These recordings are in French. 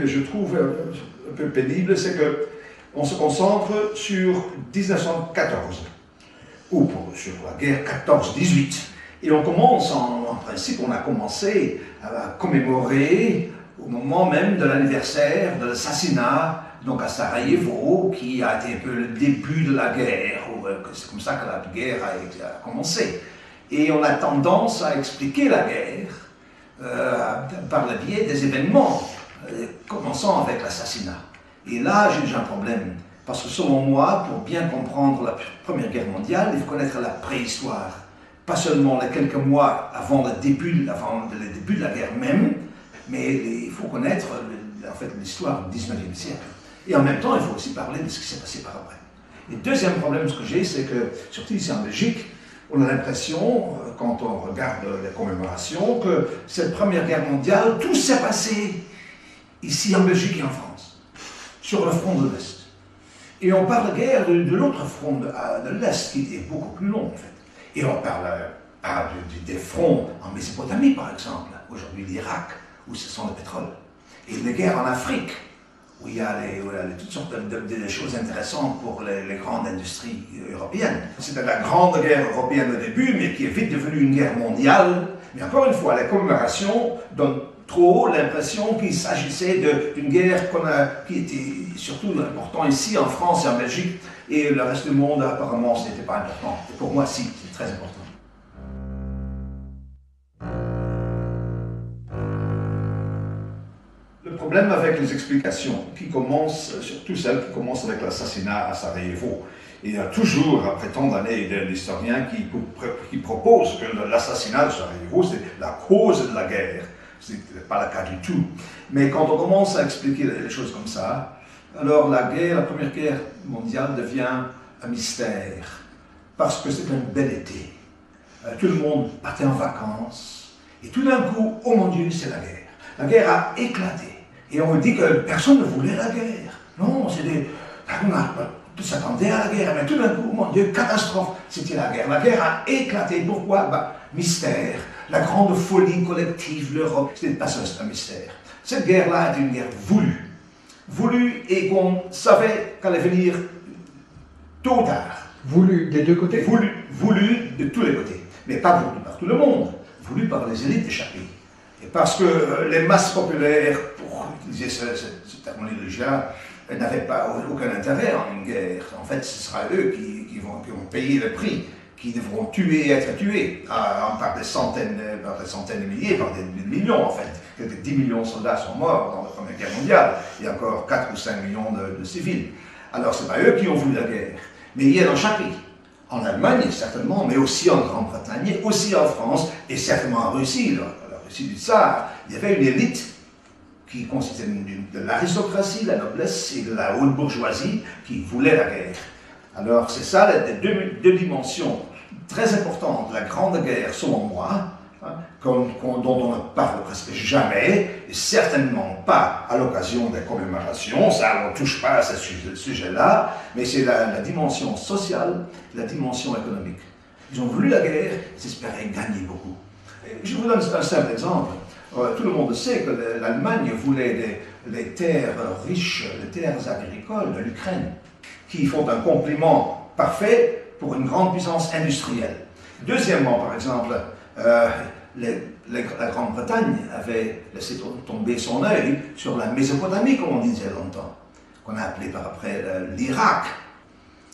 que je trouve un peu pénible, c'est qu'on se concentre sur 1914, ou sur la guerre 14-18. Et on commence, en principe, on a commencé à commémorer au moment même de l'anniversaire de l'assassinat, donc à Sarajevo, qui a été un peu le début de la guerre, c'est comme ça que la guerre a commencé. Et on a tendance à expliquer la guerre par le biais des événements, commençant avec l'assassinat. Et là, j'ai déjà un problème, parce que selon moi, pour bien comprendre la Première Guerre mondiale, il faut connaître la préhistoire. Pas seulement les quelques mois avant le début de la guerre même, mais il faut connaître en fait, l'histoire du 19e siècle. Et en même temps, il faut aussi parler de ce qui s'est passé par après. Et le deuxième problème que j'ai, c'est que, surtout ici en Belgique, on a l'impression, quand on regarde les commémorations, que cette Première Guerre mondiale, tout s'est passé ici en Belgique et en France, sur le front de l'Est. Et on parle guère de l'autre front de l'Est, qui est beaucoup plus long, en fait. Et on parle des fronts en Mésopotamie, par exemple, aujourd'hui l'Irak, où ce sont le pétrole. Et des guerres en Afrique, où il y a toutes sortes de choses intéressantes pour les grandes industries européennes. C'était la grande guerre européenne au début, mais qui est vite devenue une guerre mondiale. Mais encore une fois, les commémorations donnent trop l'impression qu'il s'agissait d'une guerre qui était surtout importante ici en France et en Belgique, et le reste du monde, apparemment, ce n'était pas important. Et pour moi, si, c'est très important. Le problème avec les explications, qui commencent, surtout celles qui commencent avec l'assassinat à Sarajevo, il y a toujours, après tant d'années, des historiens qui proposent que l'assassinat de Sarajevo, c'est la cause de la guerre. Ce n'est pas le cas du tout. Mais quand on commence à expliquer les choses comme ça, alors la Première Guerre mondiale devient un mystère. Parce que c'est un bel été. Tout le monde partait en vacances. Et tout d'un coup, oh mon Dieu, c'est la guerre. La guerre a éclaté. Et on dit que personne ne voulait la guerre. Non, on s'attendait à la guerre. Mais tout d'un coup, oh mon Dieu, catastrophe, c'était la guerre. La guerre a éclaté. Pourquoi? Mystère. La grande folie collective, l'Europe, ce n'est pas ça, c'est un mystère. Cette guerre-là est une guerre voulue. Voulue et qu'on savait qu'elle allait venir tôt ou tard. Voulue des deux côtés? Voulue de tous les côtés. Mais pas voulue par tout le monde. Voulue par les élites de chaque pays. Et parce que les masses populaires, pour utiliser cette terminologie-là, n'avaient pas aucun intérêt en une guerre. En fait, ce sera eux qui vont payer le prix, qui devront tuer et être tués, par des centaines de milliers, par des millions en fait. Quelques 10 millions de soldats sont morts dans la Première Guerre mondiale, et encore 4 ou 5 millions de civils. Alors ce n'est pas eux qui ont voulu la guerre, mais il y a dans chaque pays. En Allemagne, certainement, mais aussi en Grande-Bretagne, aussi en France, et certainement en Russie, la Russie du Tsar. Il y avait une élite qui consistait de l'aristocratie, de la noblesse et de la haute bourgeoisie qui voulait la guerre. Alors c'est ça les deux dimensions très importante de la Grande Guerre, selon moi, dont on ne parle presque jamais, et certainement pas à l'occasion des commémorations, ça on ne touche pas à ce sujet-là, mais c'est la dimension sociale, la dimension économique. Ils ont voulu la guerre, ils espéraient gagner beaucoup. Et je vous donne un simple exemple. Tout le monde sait que l'Allemagne voulait les terres riches, les terres agricoles de l'Ukraine, qui font un compliment parfait pour une grande puissance industrielle. Deuxièmement, par exemple, la Grande-Bretagne avait laissé tomber son œil sur la Mésopotamie, comme on disait longtemps, qu'on a appelé par après l'Irak.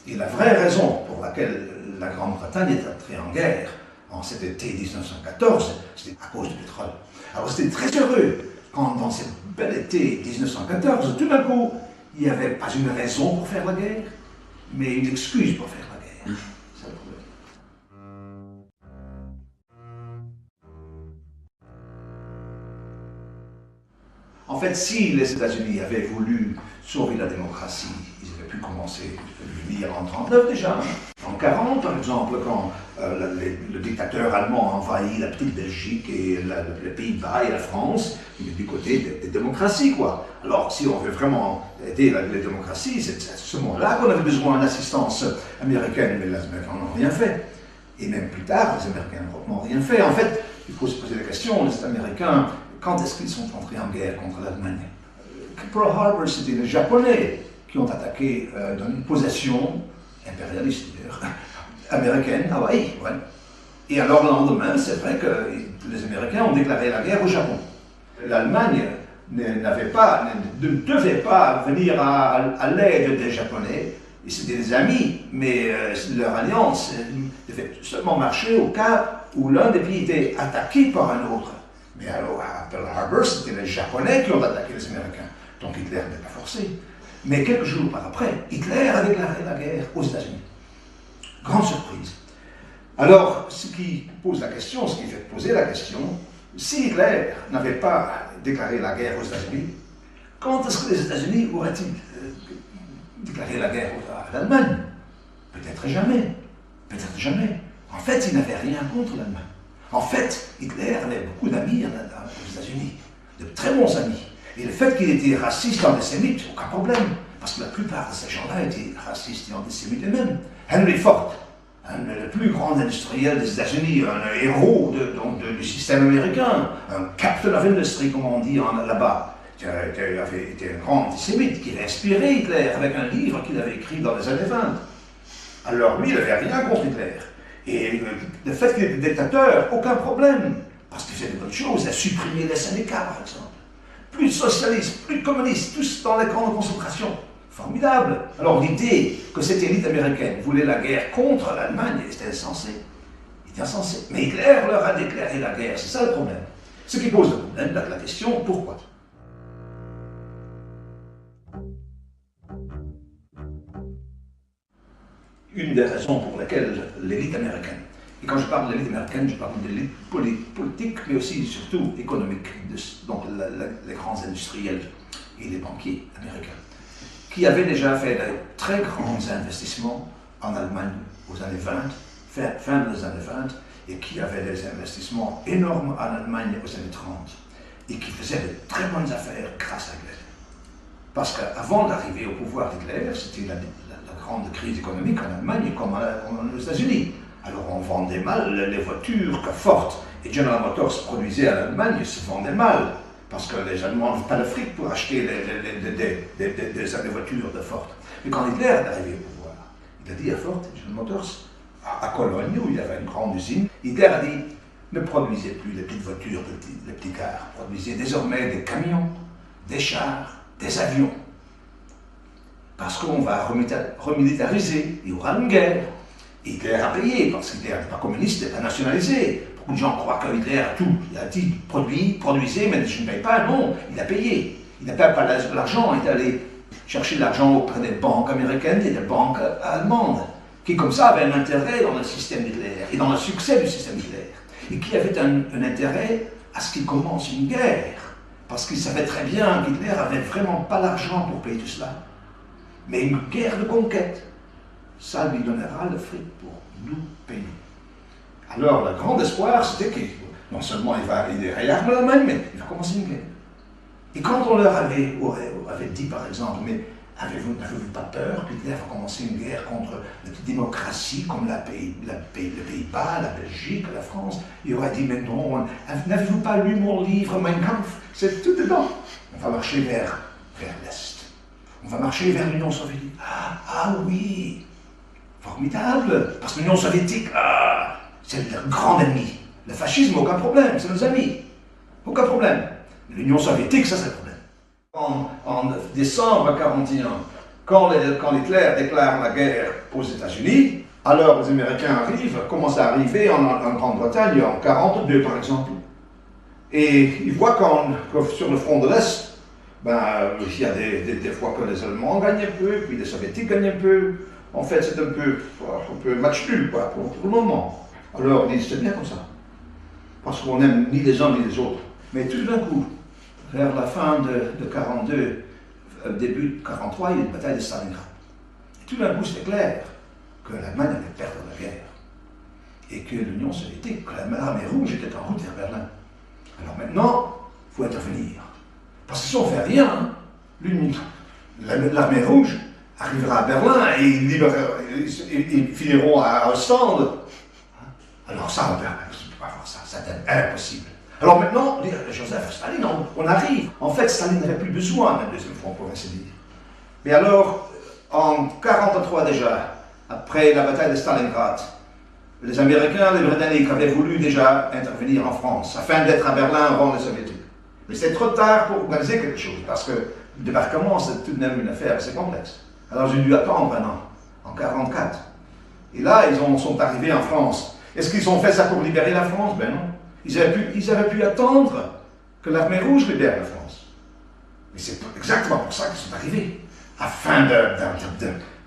Et la vraie raison pour laquelle la Grande-Bretagne est entrée en guerre en cet été 1914, c'était à cause du pétrole. Alors c'était très heureux quand dans cet bel été 1914, tout d'un coup, il n'y avait pas une raison pour faire la guerre, mais une excuse pour faire la guerre. C'est le problème. En fait, si les États-Unis avaient voulu sauver la démocratie, ils auraient pu commencer à venir en 1939 déjà. En 1940, par exemple, quand le dictateur allemand a envahi la petite Belgique et les Pays-Bas et la France, il est du côté des démocraties, quoi. Alors, si on veut vraiment aider les démocraties, c'est à ce moment-là qu'on avait besoin d'assistance américaine, mais les Américains n'ont rien fait. Et même plus tard, les Américains n'ont rien fait. En fait, il faut se poser la question, les Américains, quand est-ce qu'ils sont entrés en guerre contre l'Allemagne? Pearl Harbor, c'était les Japonais qui ont attaqué dans une possession impérialiste d'ailleurs, américaine, Hawaï. Ouais. Et alors le lendemain, c'est vrai que les Américains ont déclaré la guerre au Japon. L'Allemagne ne devait pas venir à l'aide des Japonais. Et c'était des amis, mais leur alliance devait seulement marcher au cas où l'un des pays était attaqué par un autre. Mais alors, à Pearl Harbor, c'était les Japonais qui ont attaqué les Américains. Donc Hitler n'était pas forcé. Mais quelques jours par après, Hitler a déclaré la guerre aux États-Unis. Grande surprise. Alors, ce qui pose la question, ce qui fait poser la question, si Hitler n'avait pas déclaré la guerre aux États-Unis, quand est-ce que les États-Unis auraient-ils déclaré la guerre à l'Allemagne? Peut-être jamais. Peut-être jamais. En fait, il n'avait rien contre l'Allemagne. En fait, Hitler avait beaucoup d'amis aux États-Unis, de très bons amis. Et le fait qu'il était raciste et antisémite, aucun problème. Parce que la plupart de ces gens-là étaient racistes et antisémites eux-mêmes. Henry Ford, le plus grand industriel des États-Unis, un héros du système américain, un captain of industry, comme on dit là-bas, qui avait été un grand antisémite, qui avait inspiré Hitler avec un livre qu'il avait écrit dans les années 20. Alors lui, il n'avait rien contre Hitler. Et le fait qu'il était dictateur, aucun problème. Parce qu'il faisait de bonnes choses, il a supprimé les syndicats, par exemple. Plus de socialistes, plus de communistes, tous dans les camps de concentration. Formidable. Alors l'idée que cette élite américaine voulait la guerre contre l'Allemagne, c'était insensé. C'était insensé. Mais Hitler leur a déclaré la guerre, c'est ça le problème. Ce qui pose le problème, la question, pourquoi? Une des raisons pour lesquelles l'élite américaine, et quand je parle de l'élite américaine, je parle de l'élite politique, mais aussi surtout économique, donc les grands industriels et les banquiers américains, qui avaient déjà fait de très grands investissements en Allemagne aux années 20, fin des années 20, et qui avaient des investissements énormes en Allemagne aux années 30, et qui faisaient de très bonnes affaires grâce à Hitler. Parce qu'avant d'arriver au pouvoir d'Hitler, c'était la grande crise économique en Allemagne comme aux États-Unis. Alors on vendait mal les voitures que Ford et General Motors produisaient en Allemagne, se vendaient mal. Parce que les Allemands n'avaient pas de fric pour acheter des voitures de Ford. Mais quand Hitler est arrivé au pouvoir, il a dit à Ford et General Motors, à Cologne, où il y avait une grande usine, Hitler a dit, ne produisez plus les petites voitures, les petits cars, produisez désormais des camions, des chars, des avions. Parce qu'on va remilitariser, il y aura une guerre. Hitler a payé, parce qu'Hitler n'est pas communiste, il n'est pas nationalisé. Beaucoup de gens croient que Hitler a tout. Il a dit produisez, mais je ne paye pas. Non, il a payé. Il n'a pas l'argent, il est allé chercher l'argent auprès des banques américaines et des banques allemandes, qui comme ça avaient un intérêt dans le système d'Hitler et dans le succès du système d'Hitler. Et qui avaient un intérêt à ce qu'il commence une guerre. Parce qu'ils savaient très bien qu'Hitler n'avait vraiment pas l'argent pour payer tout cela. Mais une guerre de conquête, ça lui donnera le fric pour nous payer. Alors, le grand espoir, c'était que non seulement il réarme l'Allemagne, mais il va commencer une guerre. Et quand on leur avait dit, par exemple, mais n'avez-vous pas peur qu'Hitler va commencer une guerre contre les démocraties comme les Pays-Bas, la Belgique, la France? Il aurait dit, mais non, n'avez-vous pas lu mon livre, Mein Kampf? C'est tout dedans. On va marcher vers l'Est. On va marcher vers l'Union soviétique. Ah oui, formidable, parce que l'Union soviétique, c'est le grand ennemi. Le fascisme, aucun problème, c'est nos amis. Aucun problème. Mais l'Union soviétique, ça c'est le problème. En décembre 1941, quand Hitler déclare la guerre aux États-Unis, alors les Américains commencent à arriver en Grande-Bretagne en 1942 par exemple. Et ils voient que sur le front de l'Est, il y a des fois que les Allemands gagnent un peu, puis les Soviétiques gagnent un peu. En fait, c'est un peu match nul, quoi, pour le moment. Alors, ils disent, c'est bien comme ça. Parce qu'on n'aime ni les uns ni les autres. Mais tout d'un coup, vers la fin de 1942, début de 1943, il y a une bataille de Stalingrad. Et tout d'un coup, c'était clair que l'Allemagne allait perdre la guerre. Et que l'Union soviétique, que l'armée rouge était en route vers Berlin. Alors maintenant, il faut intervenir. Parce que si on ne fait rien, l'armée rouge arrivera à Berlin et ils finiront à Ostende. Alors ça, on ne peut pas faire ça, c'est impossible. Alors maintenant, Joseph Staline, on arrive. En fait, Staline n'avait plus besoin d'un deuxième front, pour ainsi dire. Mais alors, en 1943 déjà, après la bataille de Stalingrad, les Américains, les Britanniques avaient voulu déjà intervenir en France, afin d'être à Berlin avant les Soviétiques. Mais c'est trop tard pour organiser quelque chose, parce que le débarquement, c'est tout de même une affaire assez complexe. Alors j'ai dû attendre un an, en 1944. Et là, ils sont arrivés en France. Est-ce qu'ils ont fait ça pour libérer la France? Ben non. Ils avaient pu attendre que l'armée rouge libère la France. Mais c'est exactement pour ça qu'ils sont arrivés, afin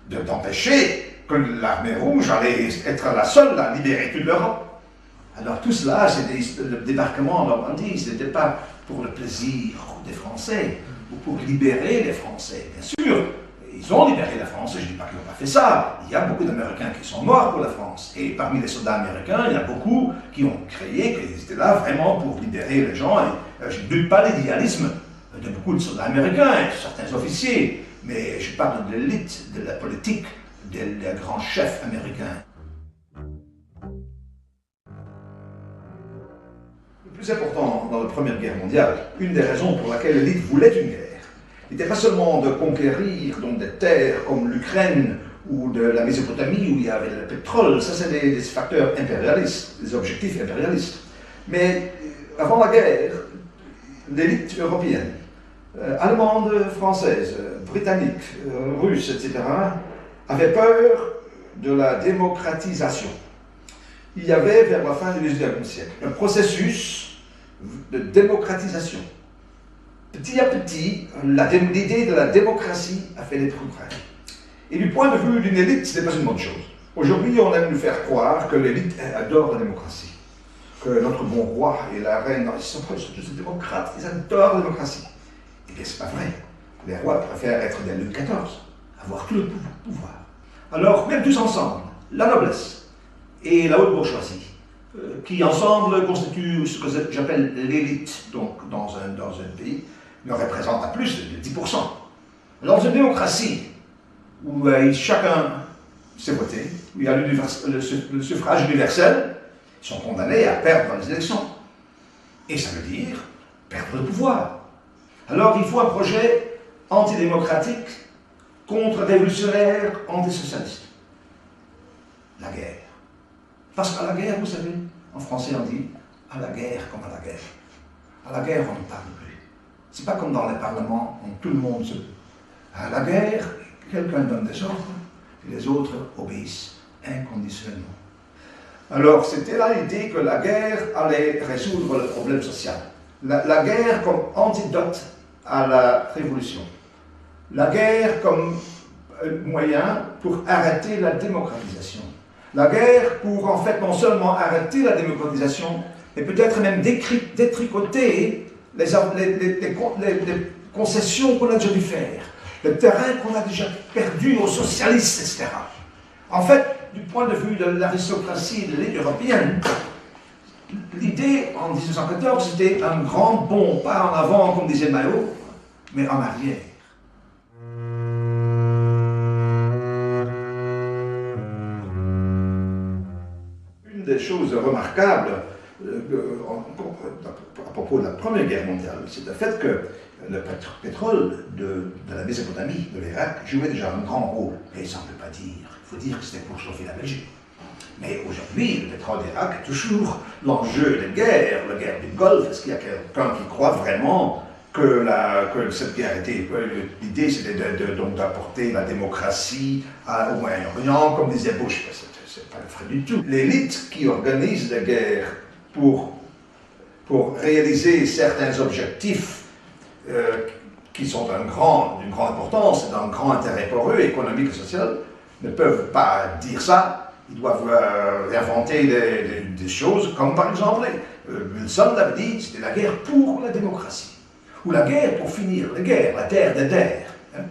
d'empêcher que l'armée rouge allait être la seule à libérer toute l'Europe. Alors tout cela, le débarquement en Normandie, ce n'était pas pour le plaisir des Français, ou pour libérer les Français. Bien sûr, ils ont libéré la France, et je ne dis pas qu'ils n'ont pas fait ça. Il y a beaucoup d'Américains qui sont morts pour la France. Et parmi les soldats américains, il y a beaucoup qui ont créé qu'ils étaient là vraiment pour libérer les gens. Et je ne doute pas l'idéalisme de beaucoup de soldats américains, et certains officiers. Mais je parle de l'élite, de la politique, des grands chefs américains. Le plus important dans la Première Guerre mondiale, une des raisons pour laquelle l'élite voulait une guerre, n'était pas seulement de conquérir donc, des terres comme l'Ukraine ou de la Mésopotamie où il y avait le pétrole, ça c'est des facteurs impérialistes, des objectifs impérialistes. Mais avant la guerre, l'élite européenne, allemande, française, britannique, russe, etc., avait peur de la démocratisation. Il y avait, vers la fin du XIXe siècle, un processus de démocratisation. Petit à petit, l'idée de la démocratie a fait des progrès. Et du point de vue d'une élite, ce n'est pas une bonne chose. Aujourd'hui, on aime nous faire croire que l'élite adore la démocratie. Que notre bon roi et la reine, ils sont tous des démocrates, ils adorent la démocratie. Eh bien, c'est pas vrai. Les rois préfèrent être des Louis XIV, avoir tout le pouvoir. Alors, même tous ensemble, la noblesse et la haute bourgeoisie, qui ensemble constituent ce que j'appelle l'élite donc, dans un pays, ne représentent pas plus de 10%. Dans une démocratie où chacun s'est voté, où il y a le suffrage universel, ils sont condamnés à perdre dans les élections. Et ça veut dire perdre le pouvoir. Alors il faut un projet antidémocratique, contre-révolutionnaire, antisocialiste. La guerre. Parce qu'à la guerre, vous savez, en français on dit à la guerre comme à la guerre. À la guerre, on ne parle plus. C'est pas comme dans les parlements où tout le monde se... À la guerre, quelqu'un donne des ordres et les autres obéissent inconditionnellement. Alors, c'était là l'idée que la guerre allait résoudre le problème social. La guerre comme antidote à la révolution. La guerre comme moyen pour arrêter la démocratisation. La guerre pour, en fait, non seulement arrêter la démocratisation, mais peut-être même détricoter les concessions qu'on a déjà dû faire, le terrain qu'on a déjà perdu aux socialistes, etc. En fait, du point de vue de l'aristocratie et de l'élite européenne, l'idée en 1914 c'était un grand bond, pas en avant comme disait Mao, mais en arrière. Une des choses remarquables à propos de la Première Guerre mondiale, c'est le fait que le pétrole de la Mésopotamie, de l'Irak, jouait déjà un grand rôle. Et ça ne peut pas dire. Il faut dire que c'était pour chauffer la Belgique. Mais aujourd'hui, le pétrole d'Irak est toujours l'enjeu de guerre, la guerre du Golfe. Est-ce qu'il y a quelqu'un qui croit vraiment que cette guerre était... L'idée, c'était donc d'apporter la démocratie au Moyen-Orient, comme disait Bush. C'est pas le vrai du tout. L'élite qui organise la guerre pour réaliser certains objectifs qui sont d'une grande importance et d'un grand intérêt pour eux, économique et social, ne peuvent pas dire ça. Ils doivent inventer des choses, comme par exemple, Wilson l'avait dit, c'était la guerre pour la démocratie, ou la guerre pour finir la guerre, la terre des terres. Hein.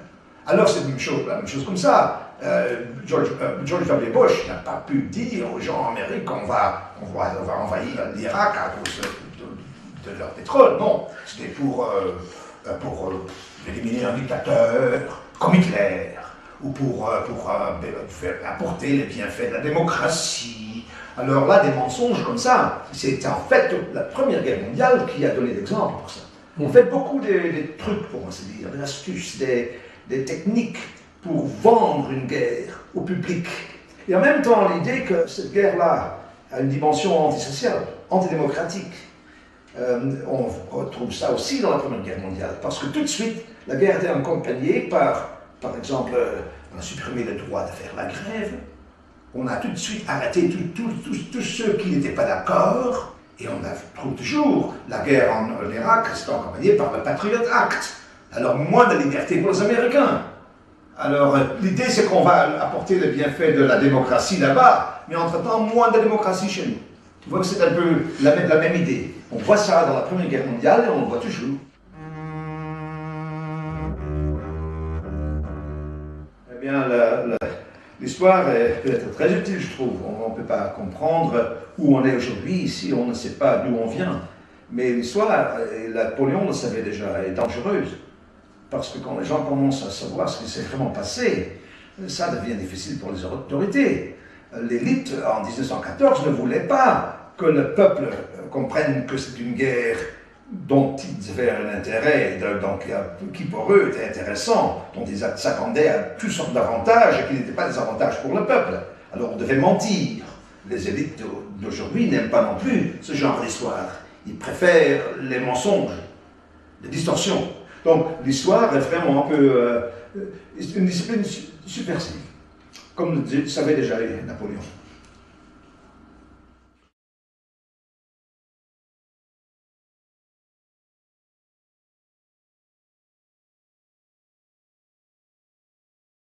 Alors c'est la même chose comme ça. George W. Bush n'a pas pu dire aux gens en Amérique qu'on va envahir l'Irak à cause de leur pétrole. Non, c'était pour éliminer un dictateur comme Hitler, ou pour faire apporter les bienfaits de la démocratie. Alors là, des mensonges comme ça, c'est en fait la Première Guerre mondiale qui a donné l'exemple pour ça. On fait beaucoup des trucs, pour ainsi dire, des astuces, des techniques pour vendre une guerre au public. Et en même temps, l'idée que cette guerre-là a une dimension antisociale, antidémocratique. On retrouve ça aussi dans la Première Guerre mondiale, parce que tout de suite, la guerre était accompagnée par exemple, on a supprimé le droit de faire la grève, on a tout de suite arrêté tous ceux qui n'étaient pas d'accord, et on trouve toujours la guerre en Irak reste accompagnée par le Patriot Act. Alors moins de liberté pour les Américains. Alors l'idée c'est qu'on va apporter le bienfait de la démocratie là-bas, mais entre-temps moins de démocratie chez nous. Tu vois que c'est un peu la même idée. On voit ça dans la Première Guerre mondiale et on le voit toujours. Eh bien, l'histoire peut être très utile, je trouve. On ne peut pas comprendre où on est aujourd'hui si on ne sait pas d'où on vient. Mais l'histoire, et Napoléon le savait déjà, est dangereuse. Parce que quand les gens commencent à savoir ce qui s'est vraiment passé, ça devient difficile pour les autorités. L'élite, en 1914, ne voulait pas que le peuple comprenne que c'est une guerre dont ils avaient un intérêt, donc, qui pour eux était intéressant, dont ils s'attendaient à toutes sortes d'avantages et qui n'étaient pas des avantages pour le peuple. Alors on devait mentir. Les élites d'aujourd'hui n'aiment pas non plus ce genre d'histoire. Ils préfèrent les mensonges, les distorsions. Donc l'histoire est vraiment un peu une discipline subversive, comme le savait déjà Napoléon.